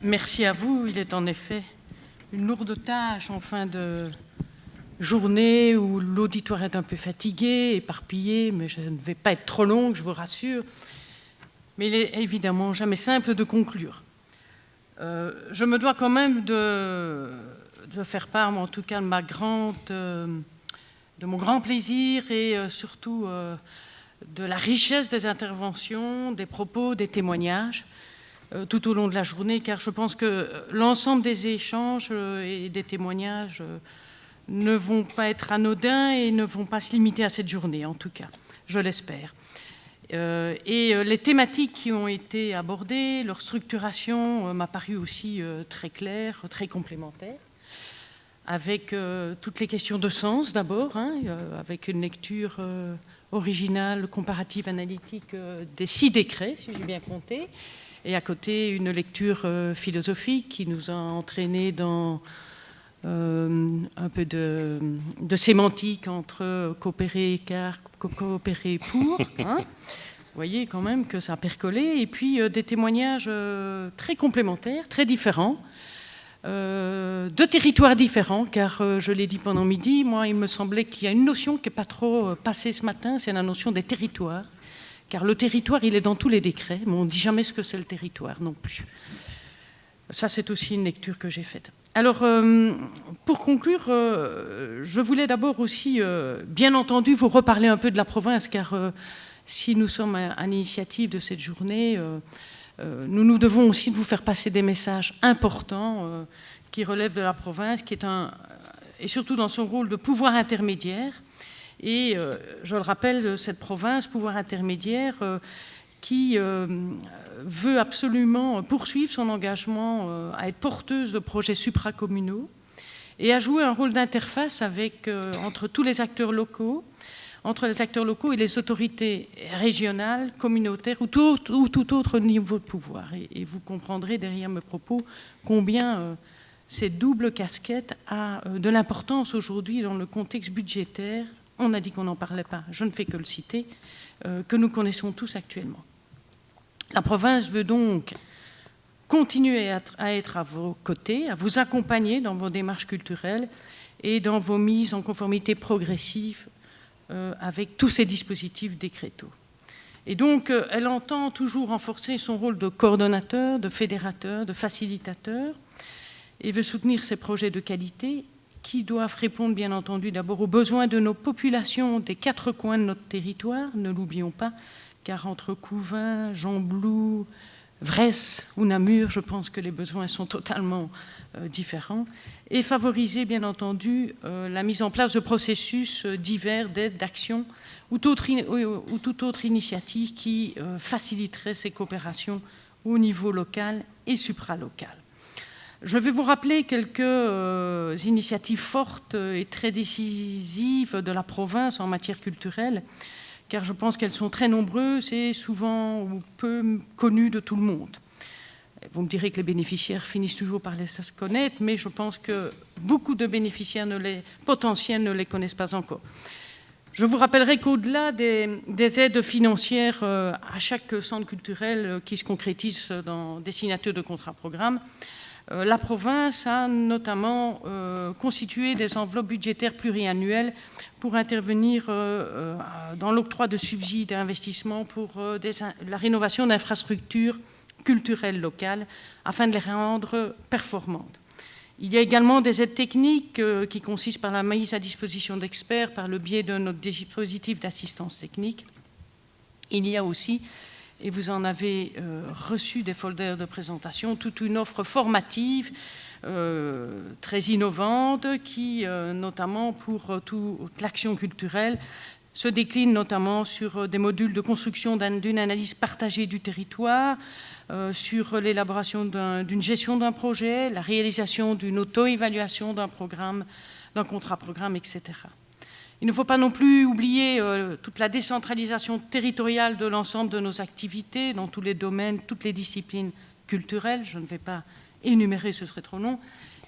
Merci à vous. Il est en effet une lourde tâche en fin de journée où l'auditoire est un peu fatigué, éparpillé, mais je ne vais pas être trop longue, je vous rassure. Mais il est évidemment jamais simple de conclure. Je me dois quand même de faire part, en tout cas, de mon grand plaisir et surtout de la richesse des interventions, des propos, des témoignages tout au long de la journée, car je pense que l'ensemble des échanges et des témoignages ne vont pas être anodins et ne vont pas se limiter à cette journée, en tout cas, je l'espère. Et les thématiques qui ont été abordées, leur structuration m'a paru aussi très claire, très complémentaire, avec toutes les questions de sens d'abord, avec une lecture originale, comparative, analytique des 6 décrets, si j'ai bien compté, et à côté une lecture philosophique qui nous a entraînés dans un peu de sémantique entre coopérer pour. Vous voyez quand même que ça a percolé. Et puis des témoignages très complémentaires, très différents, de territoires différents, car je l'ai dit pendant midi, moi il me semblait qu'il y a une notion qui n'est pas trop passée ce matin, c'est la notion des territoires. Car le territoire, il est dans tous les décrets, mais on ne dit jamais ce que c'est le territoire non plus. Ça, c'est aussi une lecture que j'ai faite. Alors, pour conclure, je voulais d'abord aussi, bien entendu, vous reparler un peu de la province, car si nous sommes à l'initiative de cette journée, nous devons aussi vous faire passer des messages importants qui relèvent de la province, qui est et surtout dans son rôle de pouvoir intermédiaire. Et je le rappelle, cette province, pouvoir intermédiaire, qui veut absolument poursuivre son engagement à être porteuse de projets supracommunaux et à jouer un rôle d'interface entre tous les acteurs locaux, entre les acteurs locaux et les autorités régionales, communautaires ou tout autre niveau de pouvoir. Et vous comprendrez derrière mes propos combien cette double casquette a de l'importance aujourd'hui dans le contexte budgétaire. On a dit qu'on n'en parlait pas, je ne fais que le citer, que nous connaissons tous actuellement. La province veut donc continuer à être à vos côtés, à vous accompagner dans vos démarches culturelles et dans vos mises en conformité progressives avec tous ces dispositifs décrétaux. Et donc, elle entend toujours renforcer son rôle de coordonnateur, de fédérateur, de facilitateur, et veut soutenir ces projets de qualité qui doivent répondre, bien entendu, d'abord aux besoins de nos populations des 4 coins de notre territoire, ne l'oublions pas, car entre Couvain, Gembloux, Vresse ou Namur, je pense que les besoins sont totalement différents, et favoriser, bien entendu, la mise en place de processus divers d'aide, d'action ou toute autre initiative qui faciliterait ces coopérations au niveau local et supralocal. Je vais vous rappeler quelques initiatives fortes et très décisives de la province en matière culturelle, car je pense qu'elles sont très nombreuses et souvent ou peu connues de tout le monde. Vous me direz que les bénéficiaires finissent toujours par les connaître, mais je pense que beaucoup de bénéficiaires potentiels ne les connaissent pas encore. Je vous rappellerai qu'au-delà des aides financières à chaque centre culturel qui se concrétise dans des signatures de contrats programmes, la province a notamment constitué des enveloppes budgétaires pluriannuelles pour intervenir dans l'octroi de subsides et investissements pour la rénovation d'infrastructures culturelles locales afin de les rendre performantes. Il y a également des aides techniques qui consistent par la mise à disposition d'experts par le biais de notre dispositif d'assistance technique. Il y a aussi, et vous en avez reçu des folders de présentation, toute une offre formative très innovante qui, notamment pour toute l'action culturelle, se décline notamment sur des modules de construction d'une analyse partagée du territoire, sur l'élaboration d'une gestion d'un projet, la réalisation d'une auto-évaluation d'un programme, d'un contrat-programme, etc. Il ne faut pas non plus oublier toute la décentralisation territoriale de l'ensemble de nos activités dans tous les domaines, toutes les disciplines culturelles. Je ne vais pas énumérer, ce serait trop long.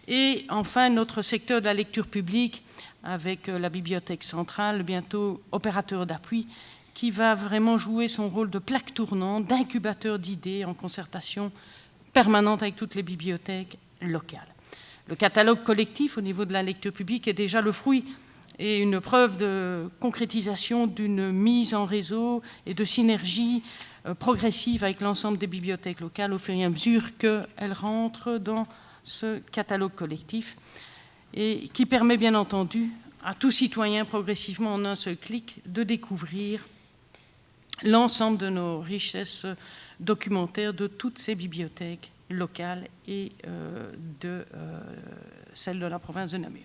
Et enfin, notre secteur de la lecture publique avec la Bibliothèque centrale, bientôt opérateur d'appui, qui va vraiment jouer son rôle de plaque tournante, d'incubateur d'idées en concertation permanente avec toutes les bibliothèques locales. Le catalogue collectif au niveau de la lecture publique est déjà le fruit et une preuve de concrétisation d'une mise en réseau et de synergie progressive avec l'ensemble des bibliothèques locales au fur et à mesure qu'elles rentrent dans ce catalogue collectif et qui permet bien entendu à tout citoyen progressivement en un seul clic de découvrir l'ensemble de nos richesses documentaires de toutes ces bibliothèques locales et de celles de la province de Namur.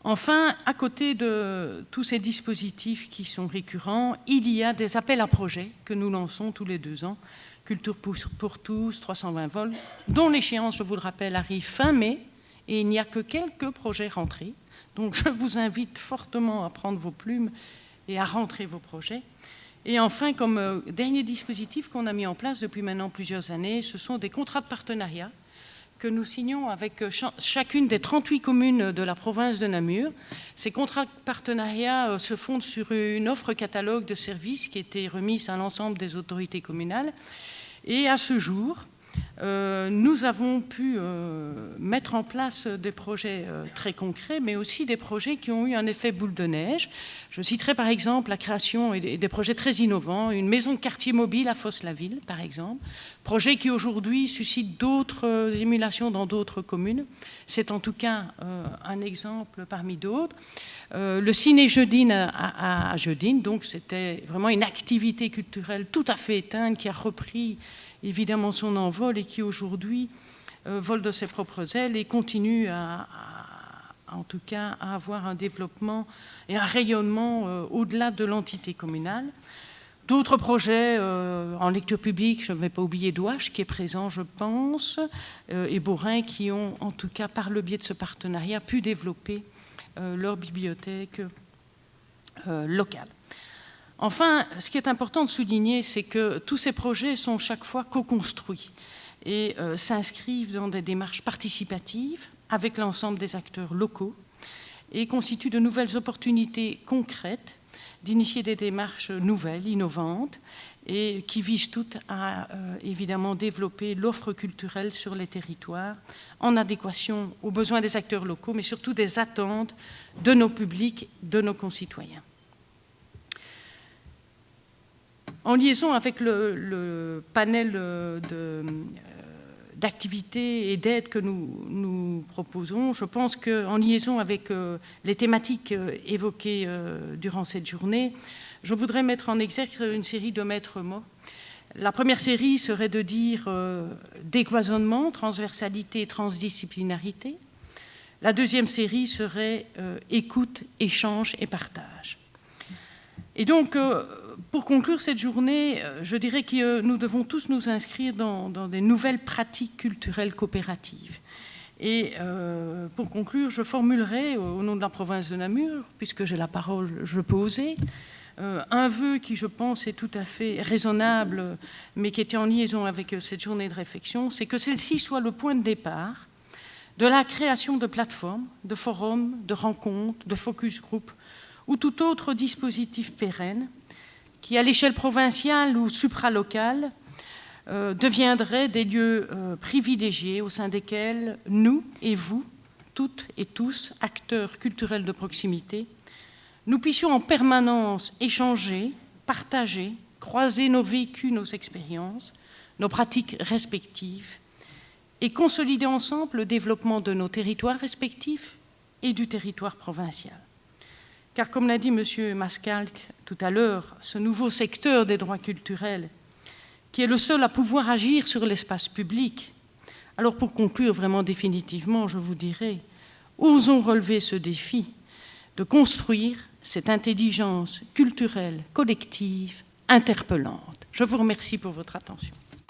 Enfin, à côté de tous ces dispositifs qui sont récurrents, il y a des appels à projets que nous lançons tous les 2 ans, Culture pour tous, 320 vols, dont l'échéance, je vous le rappelle, arrive fin mai, et il n'y a que quelques projets rentrés. Donc je vous invite fortement à prendre vos plumes et à rentrer vos projets. Et enfin, comme dernier dispositif qu'on a mis en place depuis maintenant plusieurs années, ce sont des contrats de partenariat que nous signons avec chacune des 38 communes de la province de Namur. Ces contrats de partenariat se fondent sur une offre catalogue de services qui a été remise à l'ensemble des autorités communales. Et à ce jour, nous avons pu mettre en place des projets très concrets, mais aussi des projets qui ont eu un effet boule de neige. Je citerai par exemple la création et des projets très innovants, une maison de quartier mobile à Fosse-la-Ville, par exemple, projet qui aujourd'hui suscite d'autres émulations dans d'autres communes. C'est en tout cas un exemple parmi d'autres. Le ciné Jeudine à Jeudine, donc c'était vraiment une activité culturelle tout à fait éteinte qui a repris évidemment son envol et qui aujourd'hui vole de ses propres ailes et continue en tout cas à avoir un développement et un rayonnement au-delà de l'entité communale. D'autres projets en lecture publique, je ne vais pas oublier Douache qui est présent, je pense, et Beaurain qui ont en tout cas par le biais de ce partenariat pu développer leur bibliothèque locale. Enfin, ce qui est important de souligner, c'est que tous ces projets sont chaque fois co-construits et s'inscrivent dans des démarches participatives avec l'ensemble des acteurs locaux et constituent de nouvelles opportunités concrètes d'initier des démarches nouvelles, innovantes, et qui visent toutes à évidemment développer l'offre culturelle sur les territoires en adéquation aux besoins des acteurs locaux, mais surtout des attentes de nos publics, de nos concitoyens. En liaison avec le panel d'activités et d'aides que nous proposons, je pense qu'en liaison avec les thématiques évoquées durant cette journée, je voudrais mettre en exergue une série de maîtres mots. La première série serait de dire décloisonnement, transversalité et transdisciplinarité. La deuxième série serait écoute, échange et partage. Et donc, pour conclure cette journée, je dirais que nous devons tous nous inscrire dans des nouvelles pratiques culturelles coopératives. Et pour conclure, je formulerai, au nom de la province de Namur, puisque j'ai la parole, je peux oser, un vœu qui, je pense, est tout à fait raisonnable, mais qui était en liaison avec cette journée de réflexion, c'est que celle-ci soit le point de départ de la création de plateformes, de forums, de rencontres, de focus group, ou tout autre dispositif pérenne qui, à l'échelle provinciale ou supralocale, deviendraient des lieux privilégiés au sein desquels nous et vous, toutes et tous, acteurs culturels de proximité, nous puissions en permanence échanger, partager, croiser nos vécus, nos expériences, nos pratiques respectives et consolider ensemble le développement de nos territoires respectifs et du territoire provincial. Car comme l'a dit M. Mascalque tout à l'heure, ce nouveau secteur des droits culturels, qui est le seul à pouvoir agir sur l'espace public, alors pour conclure vraiment définitivement, je vous dirais, osons relever ce défi de construire cette intelligence culturelle collective interpellante. Je vous remercie pour votre attention.